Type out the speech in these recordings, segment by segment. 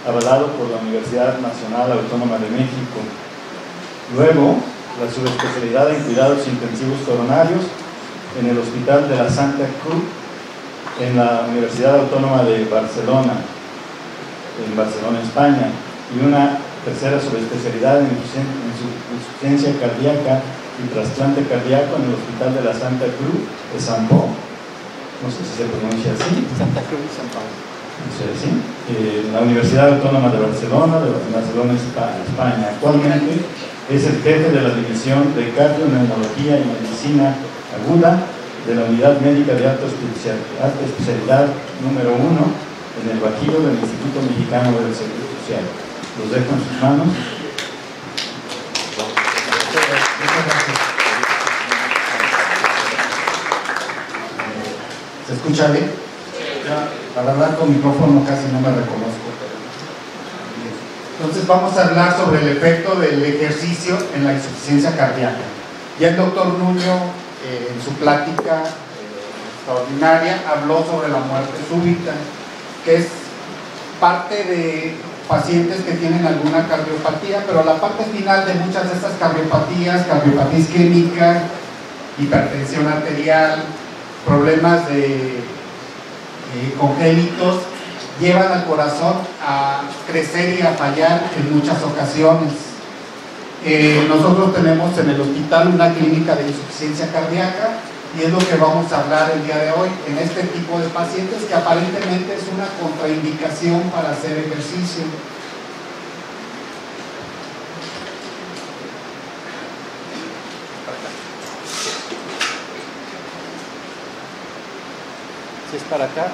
avalado por la Universidad Nacional Autónoma de México. Luego, la subespecialidad en cuidados intensivos coronarios en el Hospital de la Santa Cruz en la Universidad Autónoma de Barcelona, en Barcelona, España, y una tercera subespecialidad en insuficiencia cardíaca y trasplante cardíaco en el Hospital de la Santa Cruz de San Pau, no sé si se pronuncia así, Santa Cruz y San Pau. no sé, ¿sí? En la Universidad Autónoma de Barcelona, España. Actualmente es el jefe de la División de Cardioneumología y Medicina Aguda de la Unidad Médica de Alta Especialidad número 1 en el Bajío del Instituto Mexicano del Seguro Social. Los dejo en sus manos. ¿Se escucha bien? Para hablar con micrófono casi no me reconozco. Entonces vamos a hablar sobre el efecto del ejercicio en la insuficiencia cardíaca. Ya el doctor Nuño en su plática extraordinaria habló sobre la muerte súbita, que es parte de pacientes que tienen alguna cardiopatía, pero la parte final de muchas de estas cardiopatía isquémica, hipertensión arterial, problemas congénitos, llevan al corazón a crecer y a fallar en muchas ocasiones. Nosotros tenemos en el hospital una clínica de insuficiencia cardíaca y es lo que vamos a hablar el día de hoy en este tipo de pacientes que aparentemente es una contraindicación para hacer ejercicio. Si es para acá, sí,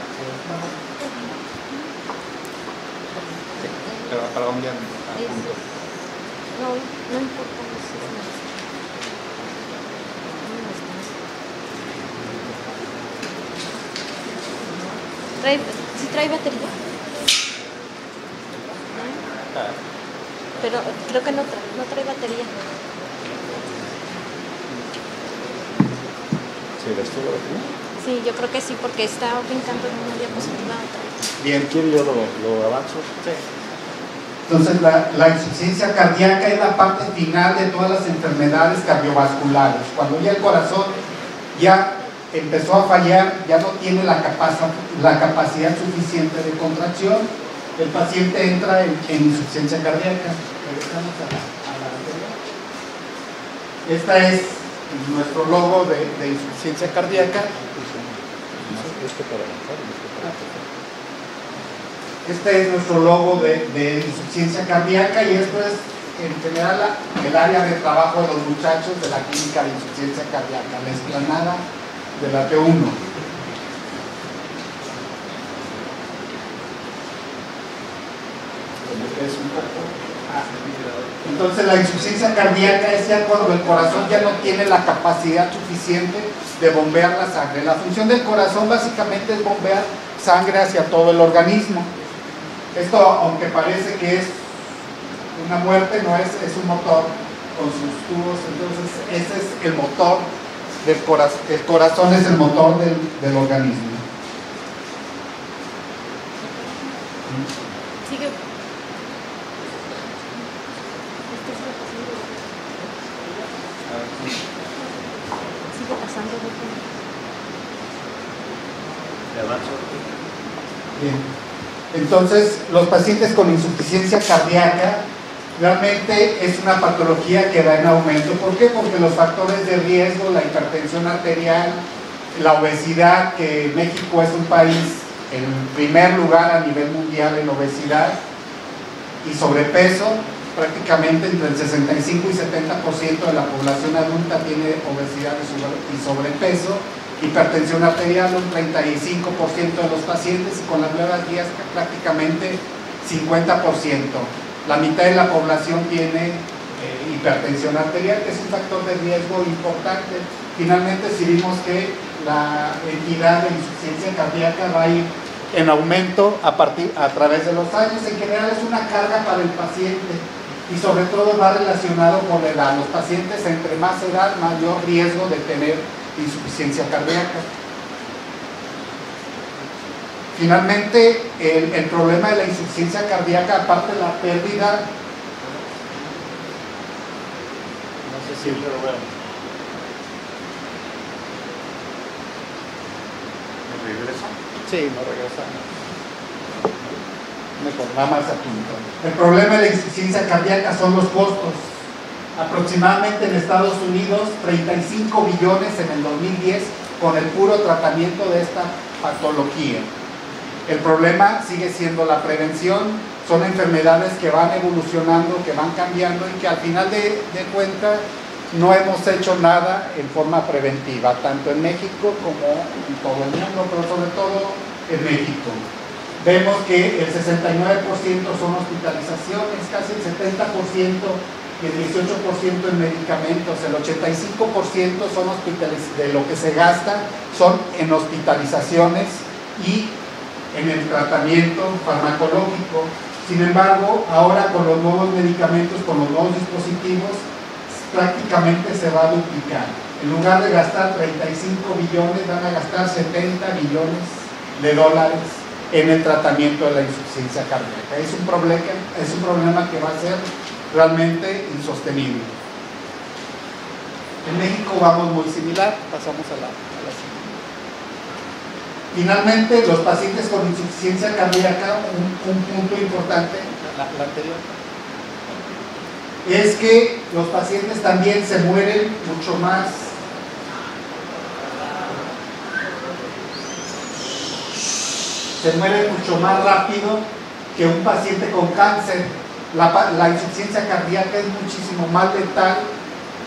pero para dónde no importa. ¿Sí trae batería? Pero creo que no trae batería. ¿Sí ves tú la batería? Sí, yo creo que sí, porque está brincando en una diapositiva a otra. Bien, ¿Quiere yo lo avanzo? Sí. entonces la insuficiencia cardíaca es la parte final de todas las enfermedades cardiovasculares. Cuando ya el corazón ya empezó a fallar, ya no tiene la capacidad suficiente de contracción, el paciente entra en insuficiencia cardíaca. Regresamos a la anterior. Esta es nuestro logo de insuficiencia cardíaca. Este es nuestro logo de insuficiencia cardíaca y esto es en general el área de trabajo de los muchachos de la clínica de insuficiencia cardíaca, la explanada de la T1. Entonces la insuficiencia cardíaca es ya cuando el corazón ya no tiene la capacidad suficiente de bombear la sangre. La función del corazón básicamente es bombear sangre hacia todo el organismo. Esto, aunque parece que es una muerte, no es, es un motor con sus tubos. Entonces ese es el motor del corazón. El corazón es el motor del organismo. Sigue. Sigue pasando. Bien. Entonces, los pacientes con insuficiencia cardíaca realmente es una patología que va en aumento. ¿Por qué? Porque los factores de riesgo, la hipertensión arterial, la obesidad, que México es un país en primer lugar a nivel mundial en obesidad y sobrepeso, prácticamente entre el 65 y 70% de la población adulta tiene obesidad y sobrepeso. Hipertensión arterial, un 35% de los pacientes, y con las nuevas guías prácticamente 50%. La mitad de la población tiene hipertensión arterial, que es un factor de riesgo importante. Finalmente, si vimos que la entidad de insuficiencia cardíaca va a ir en aumento a través de los años, en general es una carga para el paciente y sobre todo va relacionado con la edad. Los pacientes entre más edad, mayor riesgo de tener insuficiencia cardíaca. Finalmente, el problema de la insuficiencia cardíaca, aparte de la pérdida, No sé si lo veo. ¿me regreso? Sí, no regresamos. Mejor, nada más aquí. El problema de la insuficiencia cardíaca son los costos. Aproximadamente en Estados Unidos, 35 billones en el 2010 con el puro tratamiento de esta patología. El problema sigue siendo la prevención. Son enfermedades que van evolucionando, que van cambiando y que al final de cuentas no hemos hecho nada en forma preventiva, tanto en México como en todo el mundo, pero sobre todo en México. Vemos que el 69% son hospitalizaciones, casi el 70% y el 18% en medicamentos, el 85% son de lo que se gasta son en hospitalizaciones y en el tratamiento farmacológico. Sin embargo, ahora con los nuevos medicamentos, con los nuevos dispositivos, prácticamente se va a duplicar. En lugar de gastar 35 billones, van a gastar 70 billones de dólares en el tratamiento de la insuficiencia cardíaca. Es un problema que va a ser realmente insostenible. En México vamos muy similar, pasamos a la siguiente. Finalmente, los pacientes con insuficiencia cardíaca, un punto importante, La anterior. es que los pacientes también se mueren mucho más rápido que un paciente con cáncer. La insuficiencia cardíaca es muchísimo más letal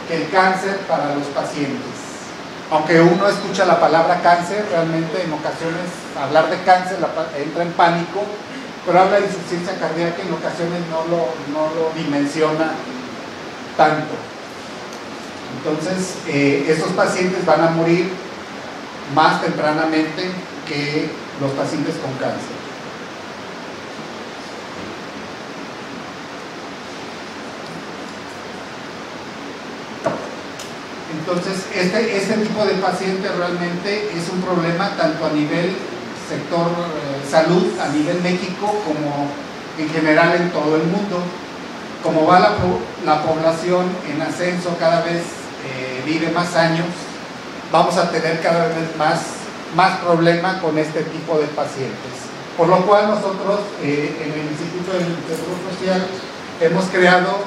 que el cáncer para los pacientes. Aunque uno escucha la palabra cáncer, realmente en ocasiones hablar de cáncer entra en pánico, pero habla de insuficiencia cardíaca y en ocasiones no lo dimensiona tanto. Entonces, estos pacientes van a morir más tempranamente que los pacientes con cáncer. Entonces, este tipo de paciente realmente es un problema tanto a nivel sector salud, a nivel México, como en general en todo el mundo. Como va la población en ascenso, cada vez vive más años, vamos a tener cada vez más problema con este tipo de pacientes. Por lo cual nosotros en el Instituto del Seguro Social hemos creado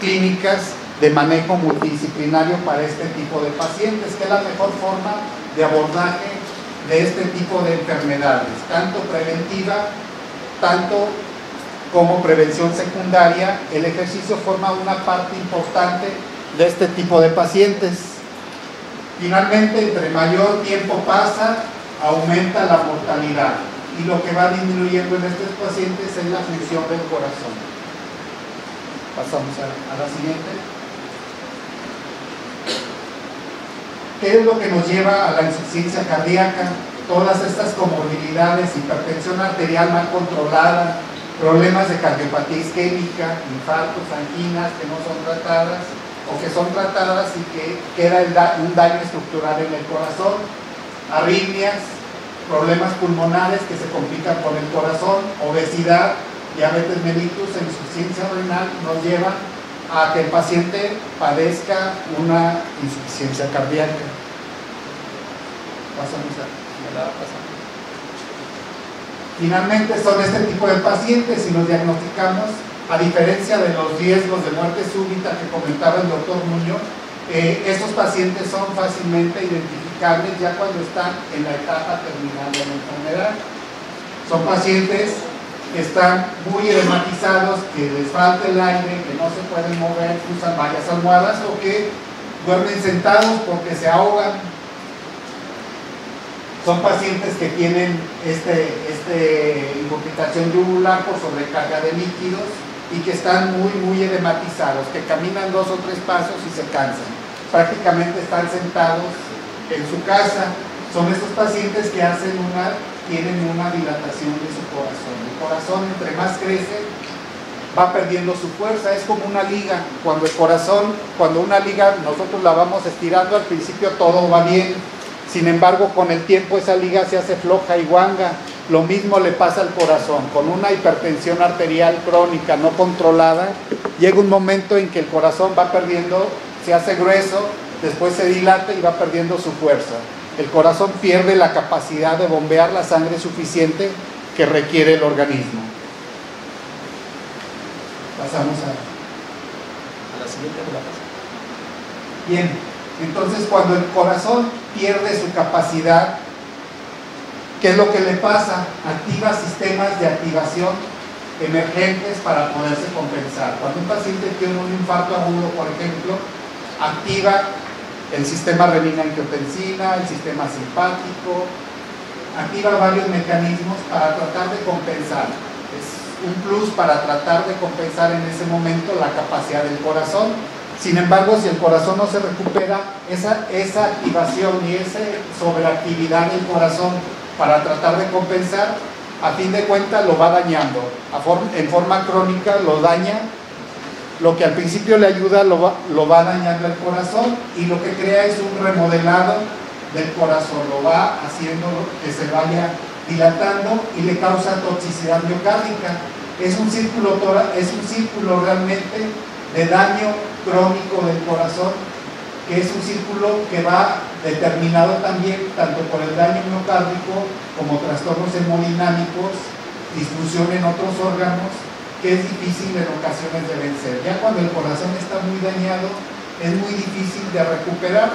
clínicas de manejo multidisciplinario para este tipo de pacientes, que es la mejor forma de abordaje de este tipo de enfermedades, tanto preventiva, tanto como prevención secundaria. El ejercicio forma una parte importante de este tipo de pacientes. Finalmente, entre mayor tiempo pasa, aumenta la mortalidad, y lo que va disminuyendo en estos pacientes es la función del corazón. Pasamos a la siguiente. ¿Qué es lo que nos lleva a la insuficiencia cardíaca? Todas estas comorbilidades, hipertensión arterial mal controlada, problemas de cardiopatía isquémica, infartos, anginas que no son tratadas o que son tratadas y que queda un daño estructural en el corazón, arritmias, problemas pulmonares que se complican con el corazón, obesidad, diabetes mellitus e insuficiencia renal nos llevan a que el paciente padezca una insuficiencia cardíaca. Finalmente son este tipo de pacientes, si los diagnosticamos, a diferencia de los riesgos de muerte súbita que comentaba el doctor Muñoz, estos pacientes son fácilmente identificables ya cuando están en la etapa terminal de la enfermedad. Son pacientes que están muy edematizados, que les falta el aire, que no se pueden mover, que usan varias almohadas o que duermen sentados porque se ahogan. Son pacientes que tienen incomplicación yugular por sobrecarga de líquidos y que están muy edematizados, que caminan 2 o 3 pasos y se cansan. Prácticamente están sentados en su casa. Son estos pacientes que tienen una dilatación de su corazón. El corazón, entre más crece, va perdiendo su fuerza. Es como una liga. Cuando una liga nosotros la vamos estirando, al principio todo va bien. Sin embargo, con el tiempo esa liga se hace floja y guanga. Lo mismo le pasa al corazón. Con una hipertensión arterial crónica no controlada, llega un momento en que el corazón va perdiendo, se hace grueso, después se dilata y va perdiendo su fuerza. El corazón pierde la capacidad de bombear la sangre suficiente que requiere el organismo. Pasamos a la siguiente. Bien, entonces cuando el corazón pierde su capacidad, ¿qué es lo que le pasa? Activa sistemas de activación emergentes para poderse compensar. Cuando un paciente tiene un infarto agudo, por ejemplo, activa el sistema renina-angiotensina, el sistema simpático, activa varios mecanismos para tratar de compensar. Es un plus para tratar de compensar en ese momento la capacidad del corazón. Sin embargo, si el corazón no se recupera, esa activación y esa sobreactividad del corazón para tratar de compensar, a fin de cuentas lo va dañando. En forma crónica lo daña. Lo que al principio le ayuda lo va dañando el corazón, y lo que crea es un remodelado del corazón, lo va haciendo que se vaya dilatando y le causa toxicidad miocárdica. Es un círculo realmente de daño crónico del corazón, que es un círculo que va determinado también tanto por el daño miocárdico como trastornos hemodinámicos, disfunción en otros órganos, que es difícil en ocasiones de vencer. Ya cuando el corazón está muy dañado, es muy difícil de recuperar.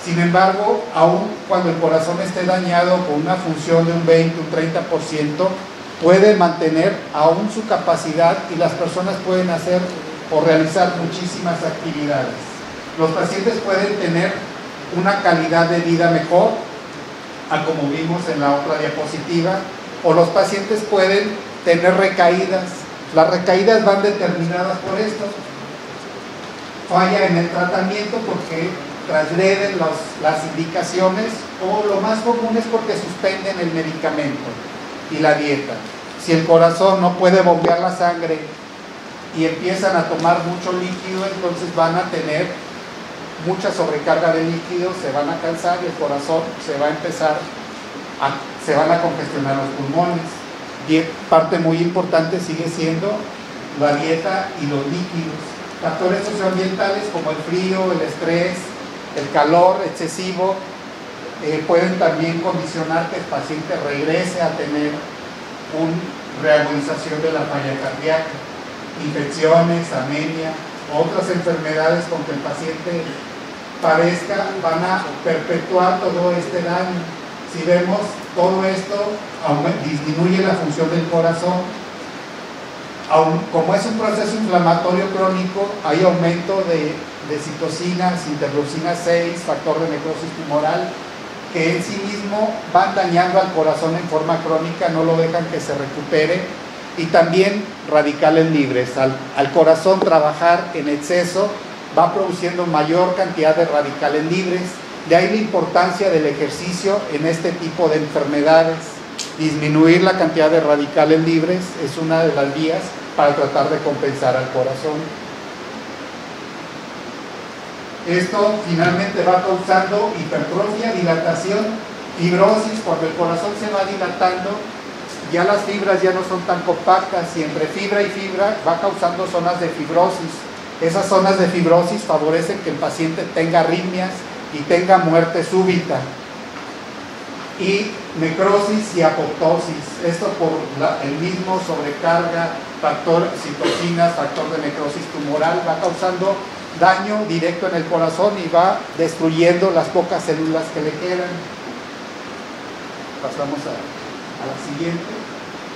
Sin embargo, aún cuando el corazón esté dañado con una función de un 20, un 30%, puede mantener aún su capacidad y las personas pueden hacer o realizar muchísimas actividades. Los pacientes pueden tener una calidad de vida mejor, a como vimos en la otra diapositiva, o los pacientes pueden tener recaídas. Las recaídas van determinadas por esto. Falla en el tratamiento porque transgreden las indicaciones, o lo más común es porque suspenden el medicamento y la dieta. Si el corazón no puede bombear la sangre y empiezan a tomar mucho líquido, entonces van a tener mucha sobrecarga de líquido, se van a cansar y el corazón se van a congestionar los pulmones. Y parte muy importante sigue siendo la dieta y los líquidos. Factores socioambientales como el frío, el estrés, el calor excesivo pueden también condicionar que el paciente regrese a tener una reagudización de la falla cardíaca, infecciones, anemia, otras enfermedades con que el paciente padezca van a perpetuar todo este daño. Si vemos, todo esto disminuye la función del corazón. Como es un proceso inflamatorio crónico, hay aumento de citocinas, interleucina 6, factor de necrosis tumoral, que en sí mismo van dañando al corazón en forma crónica, no lo dejan que se recupere. Y también radicales libres. Al corazón trabajar en exceso va produciendo mayor cantidad de radicales libres. De ahí la importancia del ejercicio en este tipo de enfermedades. Disminuir la cantidad de radicales libres es una de las vías para tratar de compensar al corazón. Esto finalmente va causando hipertrofia, dilatación, fibrosis. Cuando el corazón se va dilatando, ya las fibras ya no son tan compactas, y entre fibra y fibra va causando zonas de fibrosis. Esas zonas de fibrosis favorecen que el paciente tenga arritmias y tenga muerte súbita. Y necrosis y apoptosis. Esto por el mismo sobrecarga, factor citocinas, factor de necrosis tumoral, va causando daño directo en el corazón y va destruyendo las pocas células que le quedan. Pasamos a la siguiente.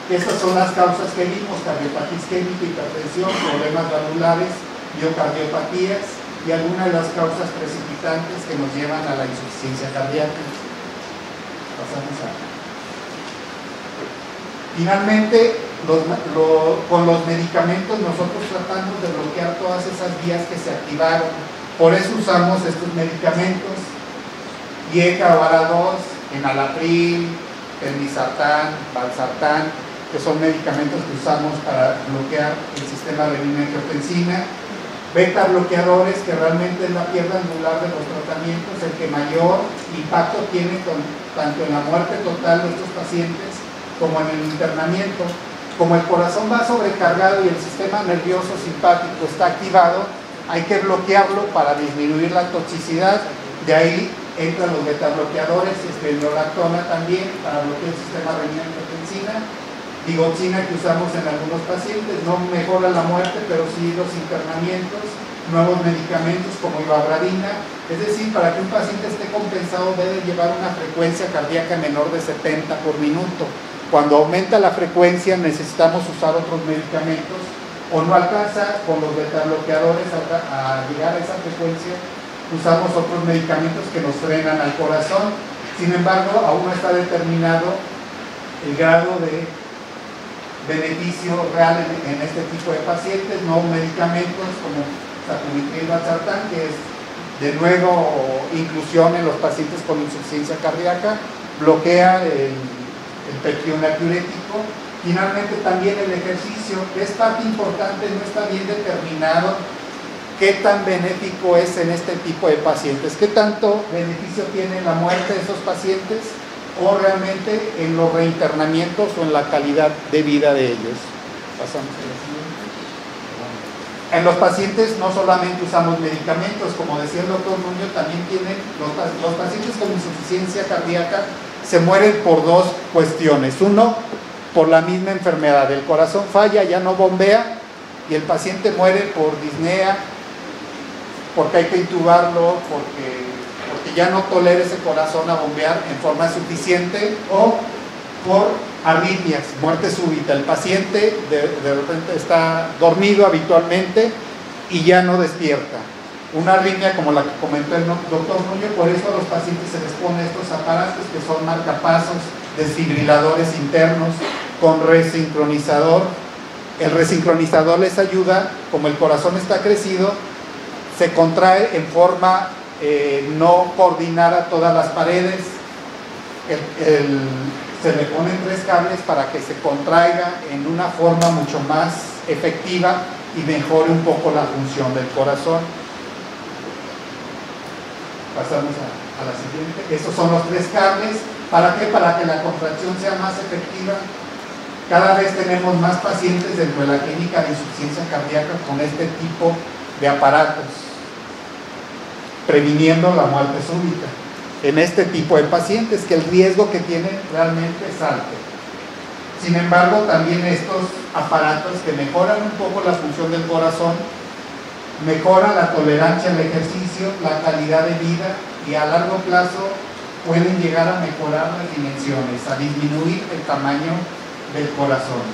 Estas son las causas que vimos: cardiopatía isquémica, hipertensión, problemas valvulares, miocardiopatías y algunas de las causas precipitantes que nos llevan a la insuficiencia cardíaca. Pasamos a... Finalmente, con los medicamentos nosotros tratamos de bloquear todas esas vías que se activaron. Por eso usamos estos medicamentos: IECA o ARA2, enalapril, telmisartán, valsartán, que son medicamentos que usamos para bloquear el sistema renina-angiotensina. Beta bloqueadores, que realmente es la piedra angular de los tratamientos, el que mayor impacto tiene tanto en la muerte total de estos pacientes como en el internamiento. Como el corazón va sobrecargado y el sistema nervioso simpático está activado, hay que bloquearlo para disminuir la toxicidad. De ahí entran los beta bloqueadores, esfenolactona también para bloquear el sistema renina-angiotensina, digoxina que usamos en algunos pacientes, no mejora la muerte, pero sí los internamientos, nuevos medicamentos como ivabradina. Es decir, para que un paciente esté compensado debe llevar una frecuencia cardíaca menor de 70 por minuto. Cuando aumenta la frecuencia necesitamos usar otros medicamentos, o no alcanza con los beta bloqueadores a llegar a esa frecuencia, usamos otros medicamentos que nos frenan al corazón. Sin embargo, aún no está determinado el grado de beneficio real en este tipo de pacientes. No medicamentos como sacubitril valsartán, que es de nuevo inclusión en los pacientes con insuficiencia cardíaca, bloquea el peptidoglucano diurético. Finalmente también el ejercicio, que es parte importante, no está bien determinado qué tan benéfico es en este tipo de pacientes, qué tanto beneficio tiene en la muerte de esos pacientes o realmente en los reinternamientos o en la calidad de vida de ellos. Pasamos a la siguiente. En los pacientes no solamente usamos medicamentos, como decía el doctor Nuño, también tienen los pacientes con insuficiencia cardíaca se mueren por dos cuestiones. Uno, por la misma enfermedad, el corazón falla, ya no bombea y el paciente muere por disnea, porque hay que intubarlo, porque ya no tolera ese corazón a bombear en forma suficiente, o por arritmias, muerte súbita. El paciente de repente está dormido habitualmente y ya no despierta. Una arritmia como la que comentó el doctor Nuño, por eso a los pacientes se les pone estos aparatos que son marcapasos, desfibriladores internos con resincronizador. El resincronizador les ayuda, como el corazón está crecido, se contrae en forma no coordinada todas las paredes, se le ponen 3 cables para que se contraiga en una forma mucho más efectiva y mejore un poco la función del corazón. Pasamos a la siguiente. Estos son los 3 cables. ¿Para qué? Para que la contracción sea más efectiva. Cada vez tenemos más pacientes dentro de la clínica de insuficiencia cardíaca con este tipo de aparatos, previniendo la muerte súbita en este tipo de pacientes, que el riesgo que tienen realmente es alto. Sin embargo, también estos aparatos que mejoran un poco la función del corazón, mejoran la tolerancia al ejercicio, la calidad de vida, y a largo plazo pueden llegar a mejorar las dimensiones, a disminuir el tamaño del corazón.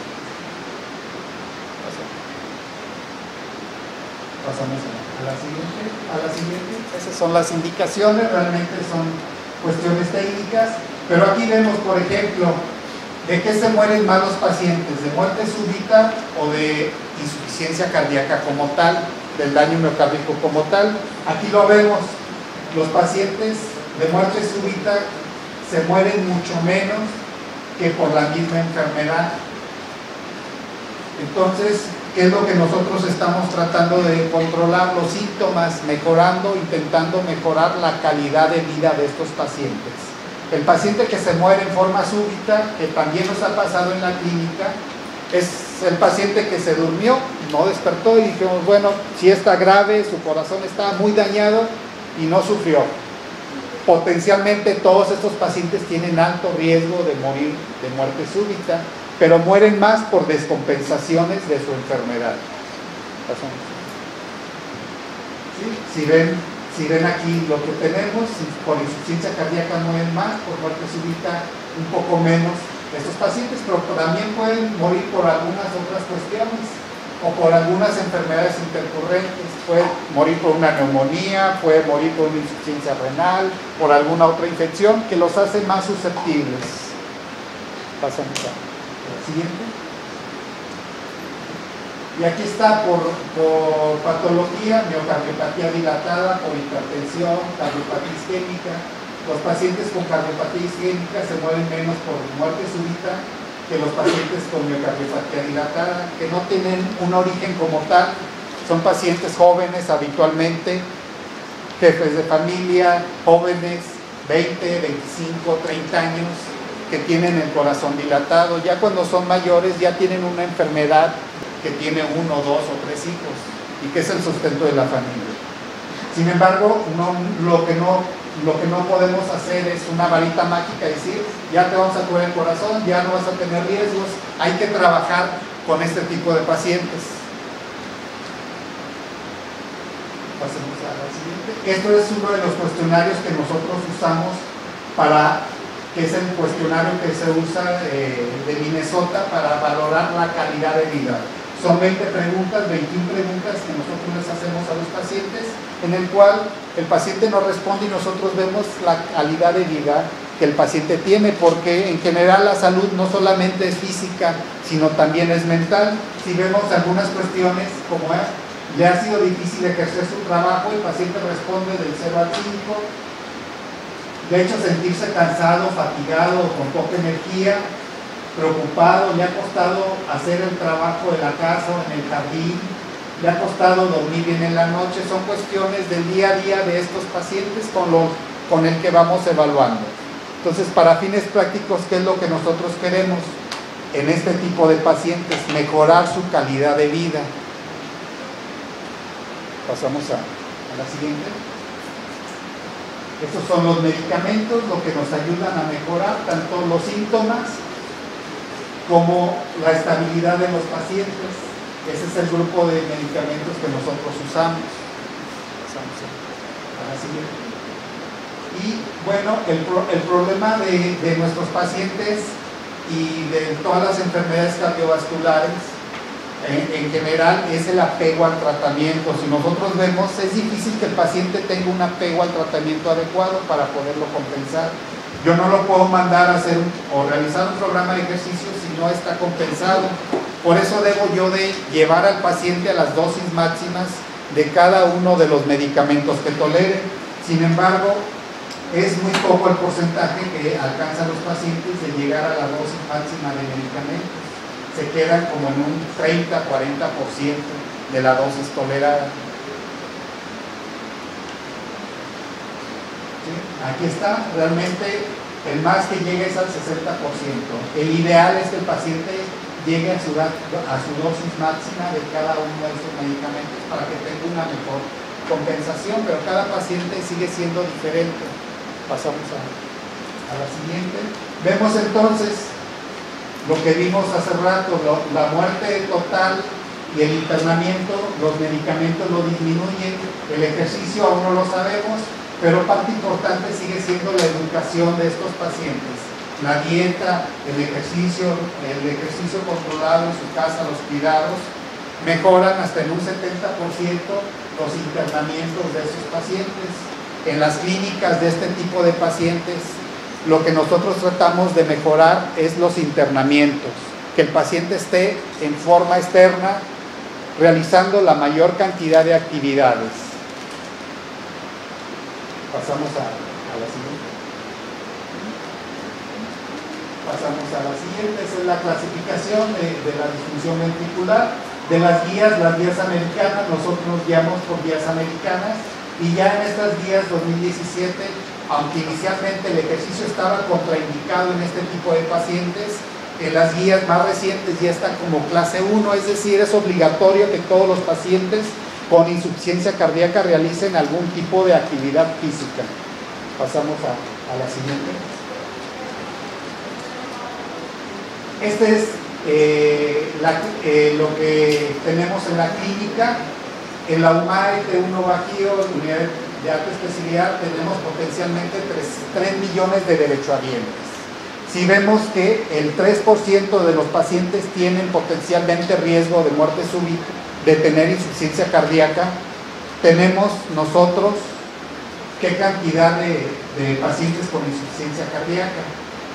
Pasamos a la siguiente. Esas son las indicaciones, realmente son cuestiones técnicas, pero aquí vemos, por ejemplo, de qué se mueren más los pacientes, de muerte súbita o de insuficiencia cardíaca como tal, del daño miocárdico como tal. Aquí lo vemos, los pacientes de muerte súbita se mueren mucho menos que por la misma enfermedad. Entonces, ¿qué es lo que nosotros estamos tratando de controlar? Los síntomas, mejorando, intentando mejorar la calidad de vida de estos pacientes. El paciente que se muere en forma súbita, que también nos ha pasado en la clínica, es el paciente que se durmió, no despertó y dijimos, bueno, si está grave, su corazón está muy dañado y no sufrió. Potencialmente todos estos pacientes tienen alto riesgo de morir de muerte súbita, pero mueren más por descompensaciones de su enfermedad. ¿Sí? Si ven aquí lo que tenemos, por insuficiencia cardíaca mueren más, por muerte súbita un poco menos estos pacientes, pero también pueden morir por algunas otras cuestiones o por algunas enfermedades intercurrentes. Puede morir por una neumonía, puede morir por una insuficiencia renal, por alguna otra infección que los hace más susceptibles. Pasamos a la siguiente. Y aquí está por patología: miocardiopatía dilatada, por hipertensión, cardiopatía isquémica. Los pacientes con cardiopatía isquémica se mueren menos por muerte súbita que los pacientes con miocardiopatía dilatada, que no tienen un origen como tal, Son pacientes jóvenes habitualmente, jefes de familia, jóvenes, 20, 25, 30 años, que tienen el corazón dilatado. Ya cuando son mayores ya tienen una enfermedad que tiene 1, 2 o 3 hijos y que es el sustento de la familia. Sin embargo, lo que no podemos hacer es una varita mágica y decir, ya te vamos a curar el corazón, ya no vas a tener riesgos. Hay que trabajar con este tipo de pacientes. Pasemos a la siguiente. Esto es uno de los cuestionarios que nosotros usamos que es el cuestionario que se usa de Minnesota para valorar la calidad de vida. Son 20 preguntas, 21 preguntas que nosotros les hacemos a los pacientes, en el cual el paciente nos responde y nosotros vemos la calidad de vida que el paciente tiene, porque en general la salud no solamente es física, sino también es mental. Si vemos algunas cuestiones como le ha sido difícil ejercer su trabajo, el paciente responde del 0 al 5. De hecho, sentirse cansado, fatigado, con poca energía, preocupado, le ha costado hacer el trabajo de la casa o en el jardín, le ha costado dormir bien en la noche. Son cuestiones del día a día de estos pacientes con el que vamos evaluando. Entonces, para fines prácticos, ¿qué es lo que nosotros queremos en este tipo de pacientes? Mejorar su calidad de vida. Pasamos a la siguiente. Estos son los medicamentos, lo que nos ayudan a mejorar tanto los síntomas como la estabilidad de los pacientes. Ese es el grupo de medicamentos que nosotros usamos. Pasamos a la siguiente. Y bueno, el problema de nuestros pacientes y de todas las enfermedades cardiovasculares en general es el apego al tratamiento. Si nosotros vemos, es difícil que el paciente tenga un apego al tratamiento adecuado para poderlo compensar. Yo no lo puedo mandar a hacer o realizar un programa de ejercicio si no está compensado. Por eso debo yo de llevar al paciente a las dosis máximas de cada uno de los medicamentos que tolere. Sin embargo, es muy poco el porcentaje que alcanzan los pacientes de llegar a la dosis máxima de medicamentos. Se quedan como en un 30-40% de la dosis tolerada. ¿Sí? Aquí está, realmente el más que llegue es al 60%. El ideal es que el paciente llegue a su dosis máxima de cada uno de estos medicamentos para que tenga una mejor compensación, pero cada paciente sigue siendo diferente. Pasamos a la siguiente. Vemos entonces lo que vimos hace rato, la muerte total y el internamiento. Los medicamentos lo disminuyen, el ejercicio aún no lo sabemos, pero parte importante sigue siendo la educación de estos pacientes. La dieta, el ejercicio controlado en su casa, los cuidados, mejoran hasta en un 70% los internamientos de esos pacientes. En las clínicas de este tipo de pacientes, lo que nosotros tratamos de mejorar es los internamientos, que el paciente esté en forma externa, realizando la mayor cantidad de actividades. Pasamos a la siguiente. Pasamos a la siguiente, esa es la clasificación de la disfunción ventricular. De las guías americanas, nosotros nos guiamos por guías americanas, y ya en estas guías 2017, aunque inicialmente el ejercicio estaba contraindicado en este tipo de pacientes, en las guías más recientes ya está como clase 1, es decir, es obligatorio que todos los pacientes con insuficiencia cardíaca realicen algún tipo de actividad física. Pasamos a la siguiente. Este es lo que tenemos en la clínica. En la UMAE de Uno Bajío, unidad de alta especialidad, tenemos potencialmente 3 millones de derechohabientes. Si vemos que el 3% de los pacientes tienen potencialmente riesgo de muerte súbita, de tener insuficiencia cardíaca, tenemos nosotros qué cantidad de pacientes con insuficiencia cardíaca.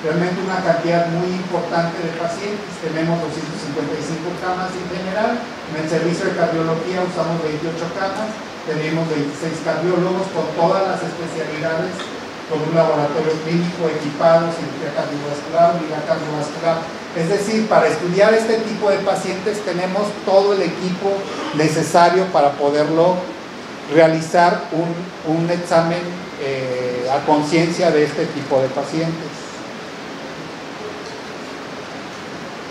Realmente una cantidad muy importante de pacientes. Tenemos 255 camas en general. En el servicio de cardiología usamos 28 camas. Tenemos 26 cardiólogos con todas las especialidades, con un laboratorio clínico equipado, cirugía cardiovascular, unidad cardiovascular Es decir, para estudiar este tipo de pacientes tenemos todo el equipo necesario para poderlo realizar un examen a conciencia de este tipo de pacientes.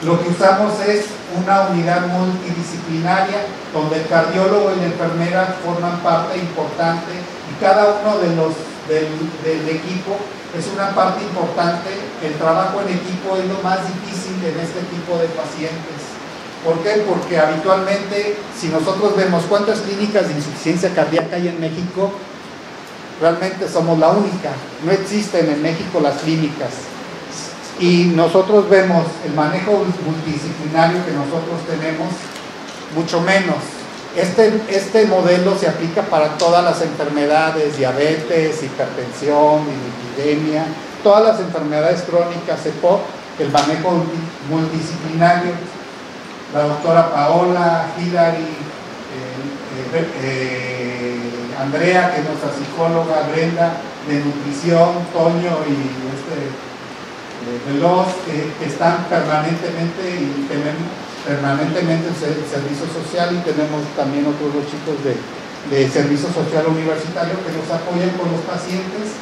Lo que usamos es una unidad multidisciplinaria donde el cardiólogo y la enfermera forman parte importante y cada uno del equipo es una parte importante. El trabajo en equipo es lo más difícil en este tipo de pacientes. ¿Por qué? Porque habitualmente, si nosotros vemos cuántas clínicas de insuficiencia cardíaca hay en México, realmente somos la única. No existen en México las clínicas. Y nosotros vemos el manejo multidisciplinario que nosotros tenemos, mucho menos. Este modelo se aplica para todas las enfermedades, diabetes, hipertensión, lipidemia, todas las enfermedades crónicas, EPOC, el manejo multidisciplinario. La doctora Paola, Hilary, Andrea, que es nuestra psicóloga, Brenda, de nutrición, Toño y Veloz, que están permanentemente y tenemos permanentemente el servicio social, y tenemos también otros dos chicos de servicio social universitario que nos apoyan con los pacientes.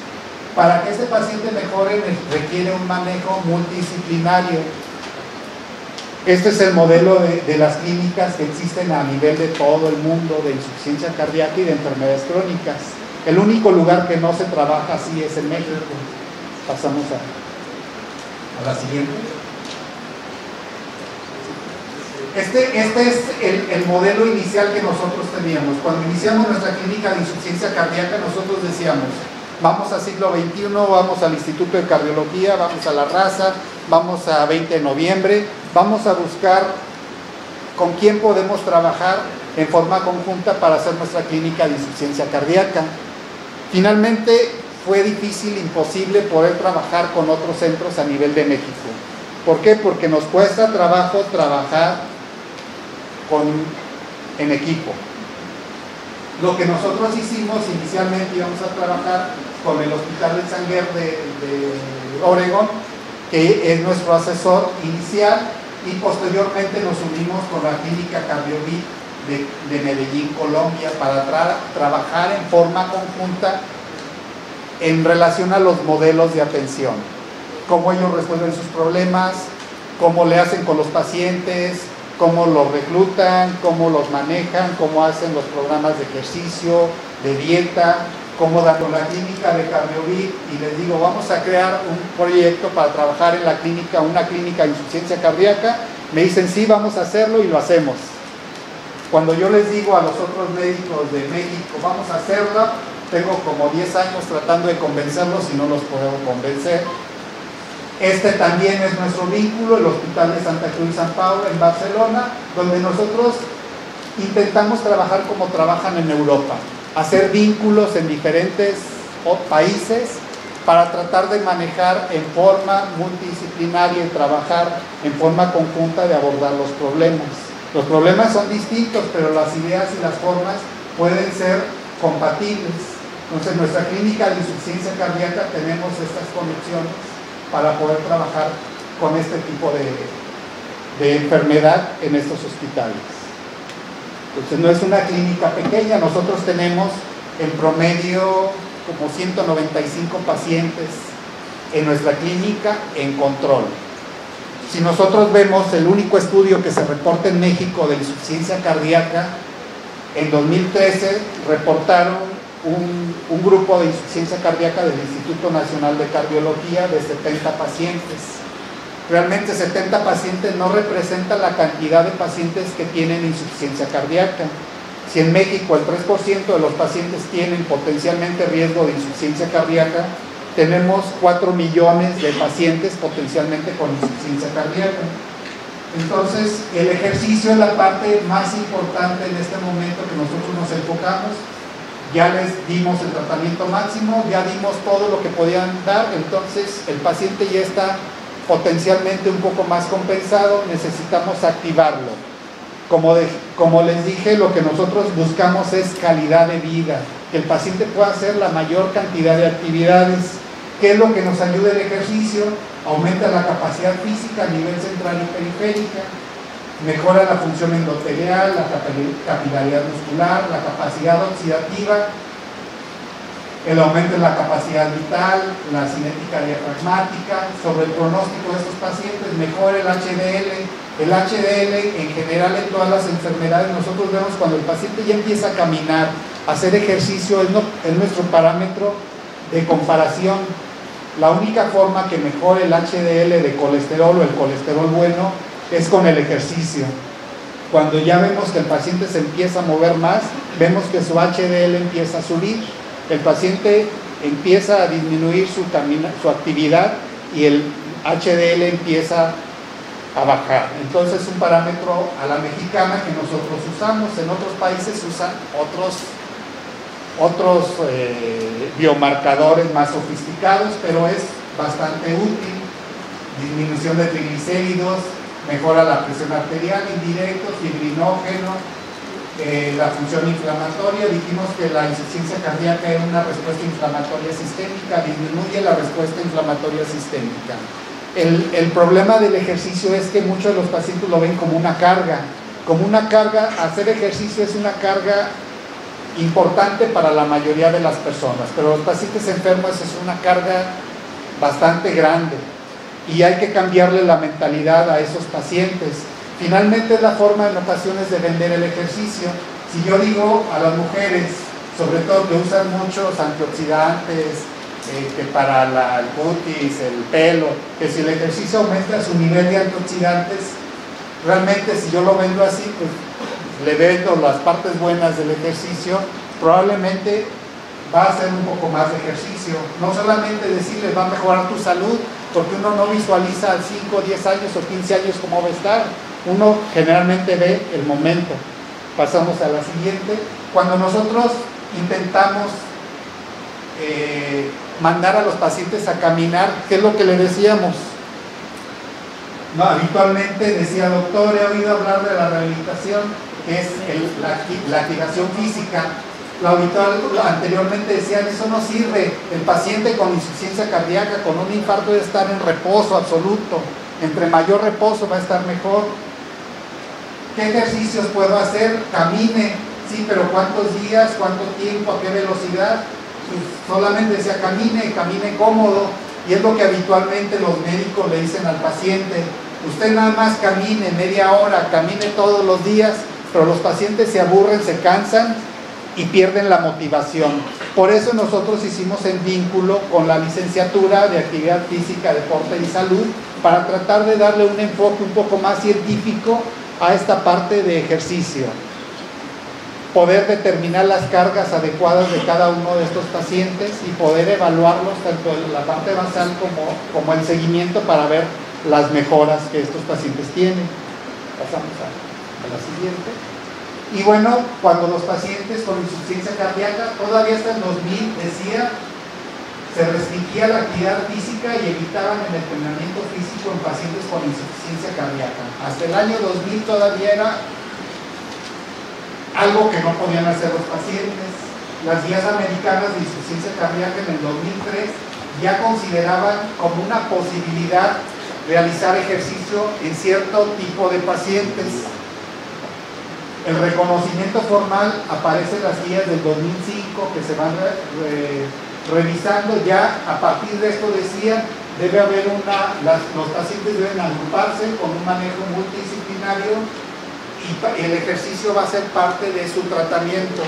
Para que este paciente mejore requiere un manejo multidisciplinario. Este es el modelo de las clínicas que existen a nivel de todo el mundo de insuficiencia cardíaca y de enfermedades crónicas. El único lugar que no se trabaja así es en México. Pasamos a la siguiente. Este es el modelo inicial que nosotros teníamos. Cuando iniciamos nuestra clínica de insuficiencia cardíaca, nosotros decíamos: vamos al siglo XXI, vamos al Instituto de Cardiología, vamos a La Raza, vamos a 20 de noviembre, vamos a buscar con quién podemos trabajar en forma conjunta para hacer nuestra clínica de insuficiencia cardíaca. Finalmente fue difícil, imposible poder trabajar con otros centros a nivel de México. ¿Por qué? Porque nos cuesta trabajo trabajar en equipo. Lo que nosotros hicimos inicialmente, íbamos a trabajar con el Hospital de Sanger de Oregon, que es nuestro asesor inicial, y posteriormente nos unimos con la clínica Cardiovit de Medellín, Colombia, para trabajar en forma conjunta en relación a los modelos de atención, cómo ellos resuelven sus problemas, cómo le hacen con los pacientes, cómo los reclutan, cómo los manejan, cómo hacen los programas de ejercicio, de dieta, cómo dan con la clínica de Cardiovit. Y les digo, vamos a crear un proyecto para trabajar en la clínica, una clínica de insuficiencia cardíaca. Me dicen, sí, vamos a hacerlo, y lo hacemos. Cuando yo les digo a los otros médicos de México, vamos a hacerlo, tengo como 10 años tratando de convencerlos y no los puedo convencer. Este también es nuestro vínculo, el Hospital de Santa Cruz y San Pablo en Barcelona, donde nosotros intentamos trabajar como trabajan en Europa, hacer vínculos en diferentes países para tratar de manejar en forma multidisciplinaria y trabajar en forma conjunta de abordar los problemas. Los problemas son distintos, pero las ideas y las formas pueden ser compatibles. Entonces, en nuestra clínica de insuficiencia cardíaca tenemos estas conexiones para poder trabajar con este tipo de enfermedad en estos hospitales. Entonces, no es una clínica pequeña. Nosotros tenemos en promedio como 195 pacientes en nuestra clínica en control. Si nosotros vemos el único estudio que se reporta en México de insuficiencia cardíaca, en 2013 reportaron un grupo de insuficiencia cardíaca del Instituto Nacional de Cardiología de 70 pacientes. Realmente 70 pacientes no representa la cantidad de pacientes que tienen insuficiencia cardíaca. Si en México el 3% de los pacientes tienen potencialmente riesgo de insuficiencia cardíaca, tenemos 4 millones de pacientes potencialmente con insuficiencia cardíaca. Entonces, el ejercicio es la parte más importante en este momento que nosotros nos enfocamos. Ya les dimos el tratamiento máximo, ya dimos todo lo que podían dar, entonces el paciente ya está potencialmente un poco más compensado, necesitamos activarlo. Como les dije, lo que nosotros buscamos es calidad de vida, que el paciente pueda hacer la mayor cantidad de actividades. ¿Qué es lo que nos ayuda el ejercicio? Aumenta la capacidad física a nivel central y periférica, mejora la función endotelial, la capilaridad muscular, la capacidad oxidativa, el aumento en la capacidad vital, la cinética diafragmática. Sobre el pronóstico de estos pacientes, mejora el HDL. El HDL en general en todas las enfermedades, nosotros vemos cuando el paciente ya empieza a caminar, a hacer ejercicio, es nuestro parámetro de comparación. La única forma que mejore el HDL de colesterol o el colesterol bueno es con el ejercicio. Cuando ya vemos que el paciente se empieza a mover más, vemos que su HDL empieza a subir, el paciente empieza a disminuir su actividad y el HDL empieza a bajar. Entonces es un parámetro a la mexicana que nosotros usamos. En otros países usan otros biomarcadores más sofisticados, pero es bastante útil. Disminución de triglicéridos, mejora la presión arterial, indirectos, fibrinógeno, la función inflamatoria. Dijimos que la insuficiencia cardíaca era una respuesta inflamatoria sistémica, disminuye la respuesta inflamatoria sistémica. El problema del ejercicio es que muchos de los pacientes lo ven como una carga. Como una carga, hacer ejercicio es una carga importante para la mayoría de las personas, pero los pacientes enfermos es una carga bastante grande y hay que cambiarle la mentalidad a esos pacientes. Finalmente es la forma en ocasiones de vender el ejercicio. Si yo digo a las mujeres, sobre todo que usan muchos antioxidantes, que para el cutis, el pelo, que si el ejercicio aumenta su nivel de antioxidantes, realmente si yo lo vendo así, pues le vendo las partes buenas del ejercicio, probablemente va a hacer un poco más de ejercicio. No solamente decirles va a mejorar tu salud, porque uno no visualiza 5, 10 años o 15 años cómo va a estar. Uno generalmente ve el momento. Pasamos a la siguiente. Cuando nosotros intentamos mandar a los pacientes a caminar, ¿qué es lo que le decíamos? No, habitualmente decía, doctor, he oído hablar de la rehabilitación, que es la activación física. Lo habitual, anteriormente decían, eso no sirve. El paciente con insuficiencia cardíaca, con un infarto, debe estar en reposo absoluto. Entre mayor reposo va a estar mejor. ¿Qué ejercicios puedo hacer? Camine. Sí, pero ¿cuántos días? ¿Cuánto tiempo? ¿A qué velocidad? Pues solamente decía camine cómodo. Y es lo que habitualmente los médicos le dicen al paciente. Usted nada más camine media hora, camine todos los días, pero los pacientes se aburren, se cansan y pierden la motivación. Por eso nosotros hicimos el vínculo con la licenciatura de Actividad Física, Deporte y Salud para tratar de darle un enfoque un poco más científico a esta parte de ejercicio. Poder determinar las cargas adecuadas de cada uno de estos pacientes y poder evaluarlos tanto en la parte basal como el seguimiento para ver las mejoras que estos pacientes tienen. Pasamos a la siguiente. Y bueno, cuando los pacientes con insuficiencia cardíaca, todavía hasta el 2000 decía, se restringía la actividad física y evitaban el entrenamiento físico en pacientes con insuficiencia cardíaca. Hasta el año 2000 todavía era algo que no podían hacer los pacientes. Las guías americanas de insuficiencia cardíaca en el 2003 ya consideraban como una posibilidad realizar ejercicio en cierto tipo de pacientes. El reconocimiento formal aparece en las guías del 2005 que se van revisando. Ya a partir de esto decía, debe haber los pacientes deben agruparse con un manejo multidisciplinario y el ejercicio va a ser parte de su tratamiento.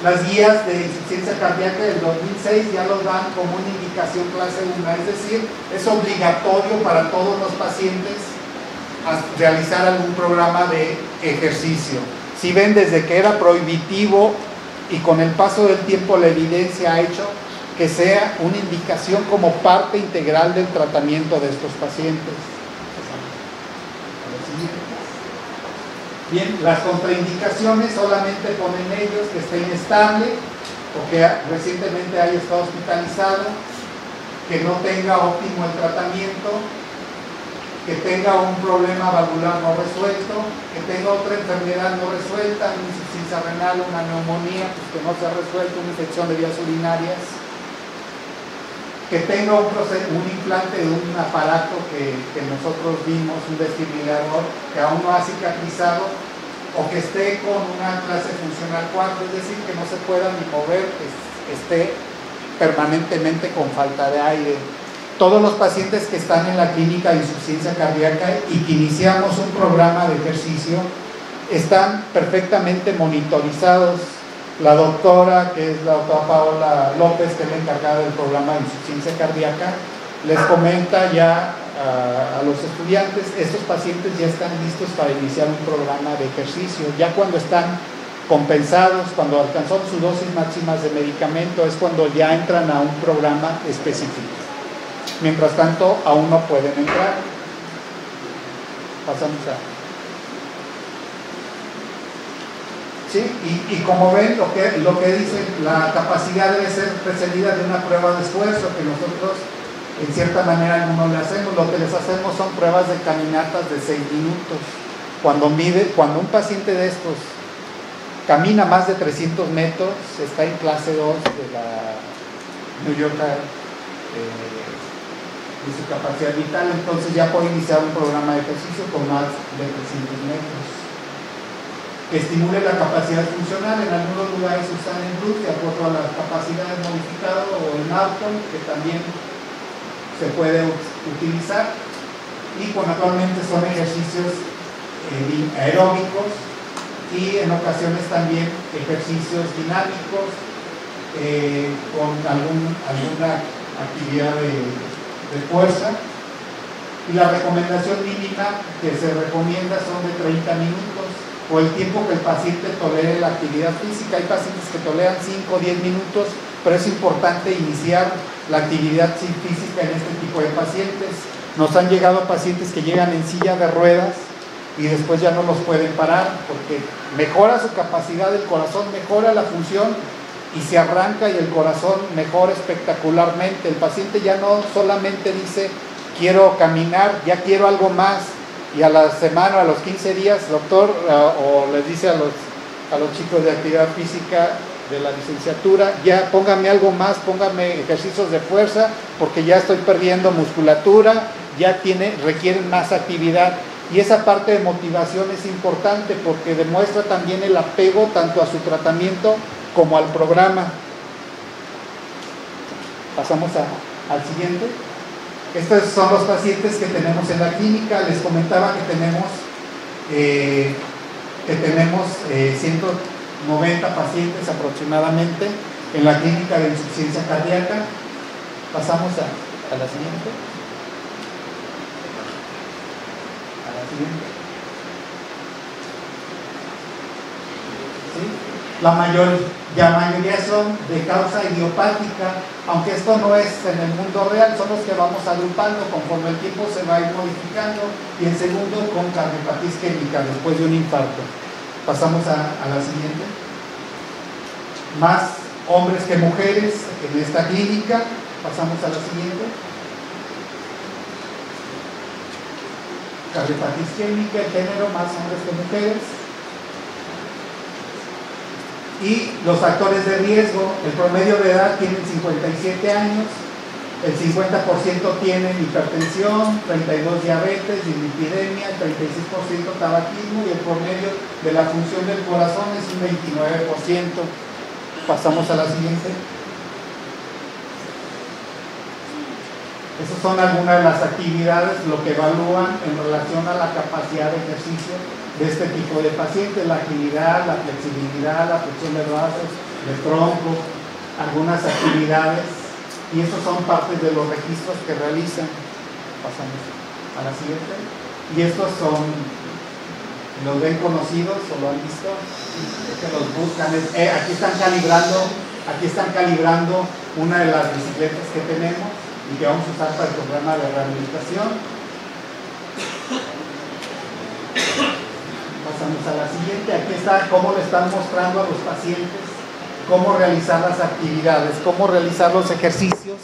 Las guías de insuficiencia cardíaca del 2006 ya los dan como una indicación clase 1, es decir, es obligatorio para todos los pacientes realizar algún programa de ejercicio. Si ven, desde que era prohibitivo y con el paso del tiempo la evidencia ha hecho que sea una indicación como parte integral del tratamiento de estos pacientes. Bien, las contraindicaciones solamente ponen ellos que esté inestable o que recientemente haya estado hospitalizado, que no tenga óptimo el tratamiento, que tenga un problema valvular no resuelto, que tenga otra enfermedad no resuelta, una insuficiencia renal, una neumonía pues que no se ha resuelto, una infección de vías urinarias. que tenga un implante de un aparato que nosotros vimos, un desfibrilador, que aún no ha cicatrizado, o que esté con una clase funcional 4, es decir, que no se pueda ni mover, que esté permanentemente con falta de aire. Todos los pacientes que están en la clínica de insuficiencia cardíaca y que iniciamos un programa de ejercicio están perfectamente monitorizados. La doctora, que es la doctora Paola López, que es la encargada del programa de insuficiencia cardíaca, les comenta ya a los estudiantes, estos pacientes ya están listos para iniciar un programa de ejercicio. Ya cuando están compensados, cuando alcanzan sus dosis máximas de medicamento, es cuando ya entran a un programa específico. Mientras tanto, aún no pueden entrar. Pasamos a... ¿Sí? Y como ven, lo que dicen, la capacidad debe ser precedida de una prueba de esfuerzo que nosotros en cierta manera no le hacemos. Lo que les hacemos son pruebas de caminatas de 6 minutos. Cuando un paciente de estos camina más de 300 metros, está en clase 2 de la New York de su capacidad vital, entonces ya puede iniciar un programa de ejercicio con más de 300 metros. Que estimule la capacidad funcional. En algunos lugares usan el Bluetooth de acuerdo a las capacidades modificado, o el Norton, que también se puede utilizar, y naturalmente son ejercicios aeróbicos y en ocasiones también ejercicios dinámicos con alguna actividad de fuerza. Y la recomendación mínima que se recomienda son de 30 minutos, o el tiempo que el paciente tolere la actividad física. Hay pacientes que toleran 5 o 10 minutos, pero es importante iniciar la actividad física en este tipo de pacientes. Nos han llegado pacientes que llegan en silla de ruedas y después ya no los pueden parar, porque mejora su capacidad del corazón, mejora la función y se arranca y el corazón mejora espectacularmente. El paciente ya no solamente dice quiero caminar, ya quiero algo más. Y a la semana, a los 15 días, doctor, o les dice a los chicos de actividad física de la licenciatura, ya póngame algo más, póngame ejercicios de fuerza, porque ya estoy perdiendo musculatura, ya requieren más actividad. Y esa parte de motivación es importante porque demuestra también el apego tanto a su tratamiento como al programa. Pasamos al siguiente. Estos son los pacientes que tenemos en la clínica. Les comentaba que tenemos 190 pacientes aproximadamente en la clínica de insuficiencia cardíaca. Pasamos a la siguiente. ¿Sí? La mayoría son de causa idiopática, aunque esto no es en el mundo real, son los que vamos agrupando conforme el tiempo se va a ir modificando, y en segundo con cardiopatía isquémica después de un infarto. Pasamos a la siguiente. Más hombres que mujeres en esta clínica. Pasamos a la siguiente. Cardiopatía isquémica, el género, más hombres que mujeres. Y los factores de riesgo, el promedio de edad tienen 57 años, el 50% tienen hipertensión, 32 diabetes, dislipidemia, el 36% tabaquismo, y el promedio de la función del corazón es un 29%. Pasamos a la siguiente. Esas son algunas de las actividades, lo que evalúan en relación a la capacidad de ejercicio de este tipo de pacientes: la agilidad, la flexibilidad, la flexión de brazos, de tronco, algunas actividades, y esos son partes de los registros que realizan. Pasamos a la siguiente. Y estos son, ¿los ven conocidos o lo han visto? Que los buscan. Aquí están calibrando una de las bicicletas que tenemos y que vamos a usar para el programa de rehabilitación. Pasamos a la siguiente. Aquí está cómo le están mostrando a los pacientes cómo realizar las actividades, cómo realizar los ejercicios,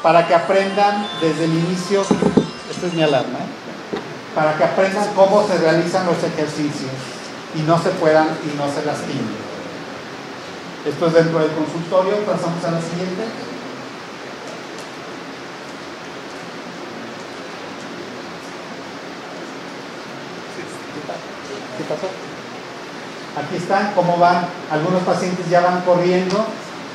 para que aprendan desde el inicio. Esta es mi alarma, para que aprendan cómo se realizan los ejercicios y no se lastimen. Esto es dentro del consultorio. Pasamos a la siguiente. ¿Qué pasó? Aquí están cómo van, algunos pacientes ya van corriendo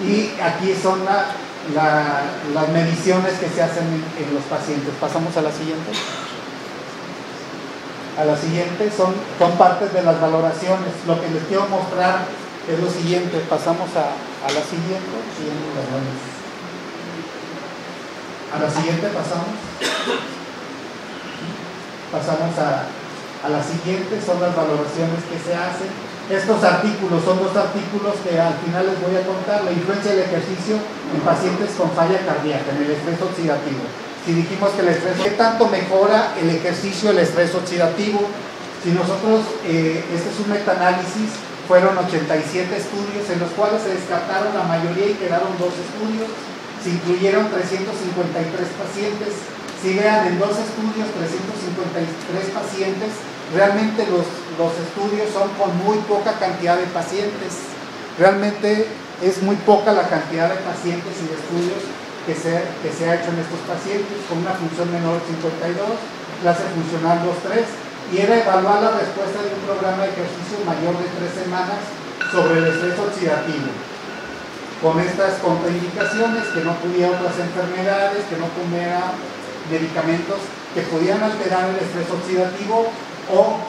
y aquí son las mediciones que se hacen en los pacientes. Pasamos a la siguiente. A la siguiente son partes de las valoraciones. Lo que les quiero mostrar es lo siguiente. Pasamos a la siguiente. A la siguiente pasamos. Pasamos a la siguiente, son las valoraciones que se hacen. Estos artículos son dos artículos que al final les voy a contar. La influencia del ejercicio en pacientes con falla cardíaca, en el estrés oxidativo. Si dijimos que el estrés, ¿qué tanto mejora el ejercicio el estrés oxidativo? Si nosotros, este es un metaanálisis, fueron 87 estudios en los cuales se descartaron la mayoría y quedaron 2 estudios. Se incluyeron 353 pacientes. Si vean, en 2 estudios, 353 pacientes, realmente los estudios son con muy poca cantidad de pacientes. Realmente es muy poca la cantidad de pacientes y de estudios que se ha hecho en estos pacientes, con una función menor 52, clase funcional 2-3, y era evaluar la respuesta de un programa de ejercicio mayor de 3 semanas sobre el estrés oxidativo, con estas contraindicaciones, que no tuviera otras enfermedades, que no tuviera medicamentos que pudieran alterar el estrés oxidativo o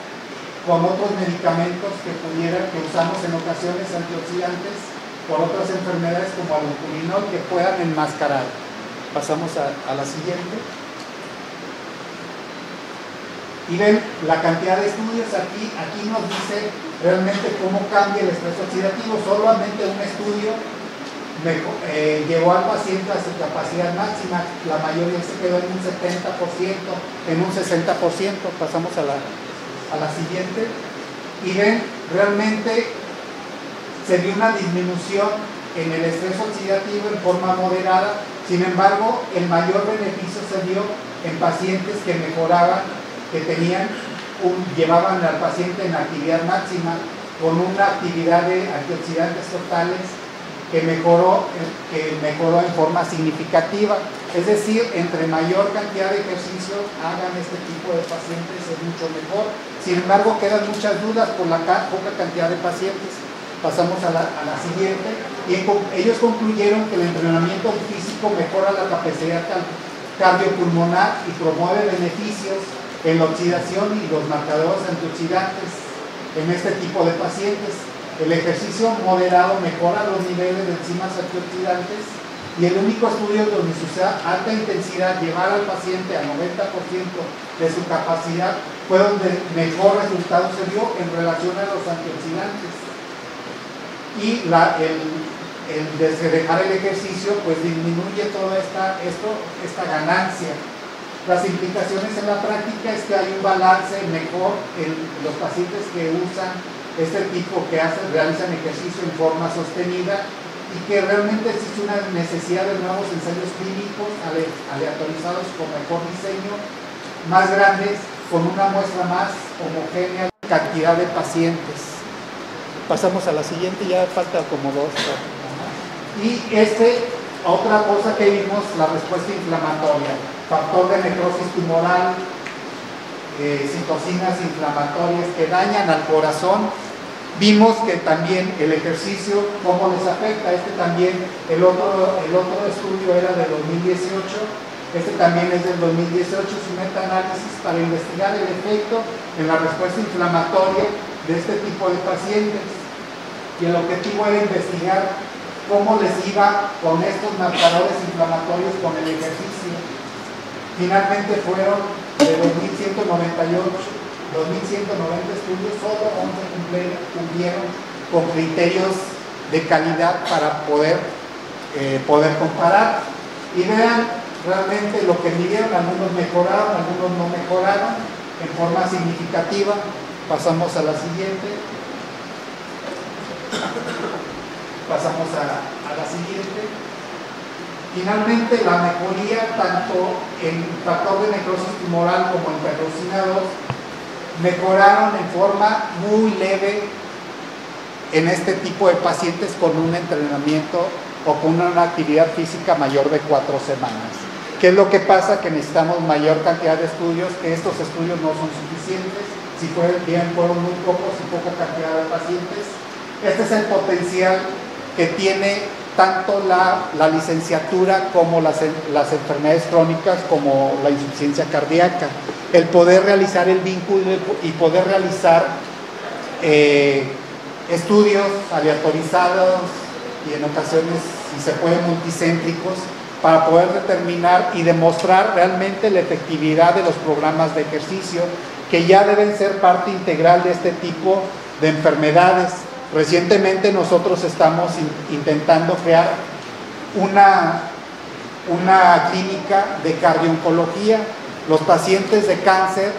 con otros medicamentos que usamos en ocasiones antioxidantes por otras enfermedades como alumpurinol que puedan enmascarar. Pasamos a la siguiente. Y ven la cantidad de estudios aquí nos dice realmente cómo cambia el estrés oxidativo. Solamente un estudio llevó al paciente a su capacidad máxima, la mayoría se quedó en un 70%, en un 60%. Pasamos a la siguiente. Y ven, realmente se dio una disminución en el estrés oxidativo en forma moderada. Sin embargo, el mayor beneficio se dio en pacientes que mejoraban, que llevaban al paciente en actividad máxima con una actividad de antioxidantes totales que mejoró en forma significativa. Es decir, entre mayor cantidad de ejercicio hagan este tipo de pacientes es mucho mejor. Sin embargo, quedan muchas dudas por la poca cantidad de pacientes. Pasamos a la siguiente. Y ellos concluyeron que el entrenamiento físico mejora la capacidad cardiopulmonar y promueve beneficios en la oxidación y los marcadores antioxidantes en este tipo de pacientes. El ejercicio moderado mejora los niveles de enzimas antioxidantes y el único estudio donde se usa alta intensidad, llevar al paciente al 90% de su capacidad, fue donde mejor resultado se dio en relación a los antioxidantes. Y el dejar el ejercicio pues disminuye toda esta ganancia. Las implicaciones en la práctica es que hay un balance mejor en los pacientes que usan este tipo, que realizan ejercicio en forma sostenida y que realmente existe una necesidad de nuevos ensayos clínicos aleatorizados con mejor diseño, más grandes, con una muestra más homogénea cantidad de pacientes. Pasamos a la siguiente, ya falta como 2. Y otra cosa que vimos, la respuesta inflamatoria, factor de necrosis tumoral, citocinas inflamatorias que dañan al corazón. Vimos que también el ejercicio, cómo les afecta. También, el otro estudio era de 2018, también es del 2018, es un metaanálisis para investigar el efecto en la respuesta inflamatoria de este tipo de pacientes. Y el objetivo era investigar cómo les iba con estos marcadores inflamatorios con el ejercicio. Finalmente fueron de 2.190 estudios, solo 11 cumplieron con criterios de calidad para poder comparar. Y vean realmente lo que midieron, algunos mejoraron, algunos no mejoraron en forma significativa. Pasamos a la siguiente. Pasamos a la siguiente. Finalmente, la mejoría tanto en factor de necrosis tumoral como en ferrocina 2 mejoraron en forma muy leve en este tipo de pacientes con un entrenamiento o con una actividad física mayor de 4 semanas. ¿Qué es lo que pasa? Que necesitamos mayor cantidad de estudios, que estos estudios no son suficientes. si fueron muy pocos y poco cantidad de pacientes. Este es el potencial que tiene tanto la licenciatura como las enfermedades crónicas como la insuficiencia cardíaca. El poder realizar el vínculo y poder realizar estudios aleatorizados y en ocasiones, si se puede, multicéntricos, para poder determinar y demostrar realmente la efectividad de los programas de ejercicio que ya deben ser parte integral de este tipo de enfermedades. Recientemente nosotros estamos intentando crear una clínica de cardiooncología. Los pacientes de cáncer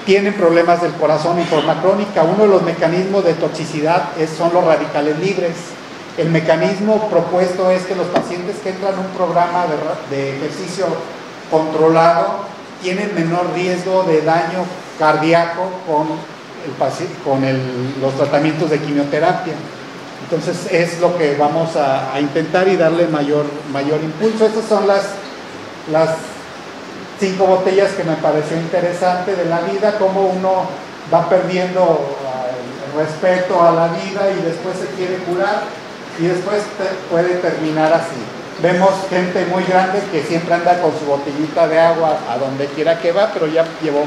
tienen problemas del corazón en forma crónica. Uno de los mecanismos de toxicidad son los radicales libres. El mecanismo propuesto es que los pacientes que entran a un programa de ejercicio controlado tienen menor riesgo de daño cardíaco con los tratamientos de quimioterapia. Entonces es lo que vamos a intentar y darle mayor impulso. Estas son las 5 botellas que me pareció interesante de la vida, cómo uno va perdiendo el respeto a la vida y después se quiere curar y después puede terminar así. Vemos gente muy grande que siempre anda con su botellita de agua a donde quiera que va, pero ya llevó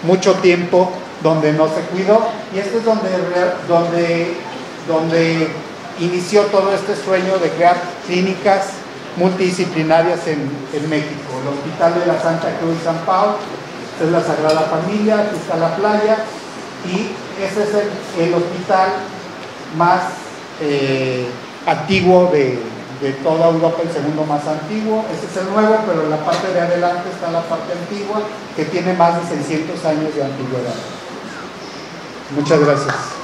mucho tiempo donde no se cuidó, y esto es donde inició todo este sueño de crear clínicas multidisciplinarias en México. El Hospital de la Santa Cruz de San Pablo, es la Sagrada Familia, aquí está la playa, y ese es el hospital más antiguo de toda Europa, el segundo más antiguo. Este es el nuevo, pero en la parte de adelante está la parte antigua, que tiene más de 600 años de antigüedad. Muchas gracias.